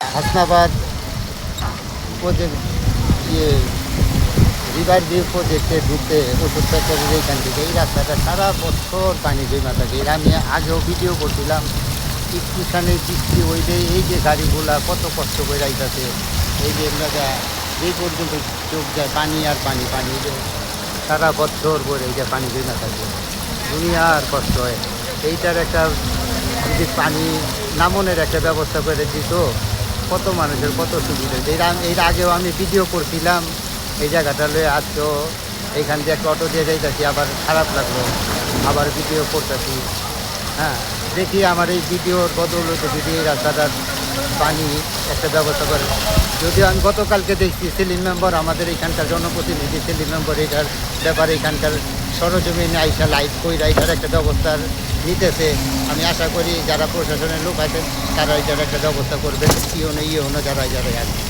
Hasnabad project ইয়ে river view প্রজেক্টে ঢুকতে ওষুধ ফ্যাক্টরির এইখান থেকে এই রাস্তাটা সারা বছর পানি জমা থাকে। এর আমি আগেও ভিডিও করছিলাম। একটুখানি বৃষ্টি হইলে এই যে গাড়িগুলা কত কষ্ট করে আইতাছে, এই যে এই পর্যন্ত চোখ যায় পানি আর পানি পানি, যে সারা বছর পরে এই যে পানি জমা থাকে, দুনিয়ার কষ্ট হয়। এইটার একটা যদি পানি নামনের একটা ব্যবস্থা করে দিত, কত মানুষের কত সুবিধা। এর আগেও আমি ভিডিও করছিলাম এই জায়গাটা লয়ে। আজ তো এইখান দিয়ে একটা অটো দিয়ে যাইতেছি, আবার খারাপ লাগলো, আবার ভিডিও করতেছি। হ্যাঁ, দেখি আমার এই ভিডিওর বদৌলতে যদি এই রাস্তাটার পানি একটা ব্যবস্থা করে। যদিও আমি গতকালকে দেখছি সেলিম মেম্বার, আমাদের এখানকার জনপ্রতিনিধি সেলিম মেম্বার এটার ব্যাপারে এখানকার সরজমিনে আইসা লাইভ কইরা এটার একটা ব্যবস্থার নিতেছে। আমি আশা করি যারা প্রশাসনের লোক আছেন তারা এটার একটা ব্যবস্থা করবে, ইয়ে হনো যারা যারা আর কি।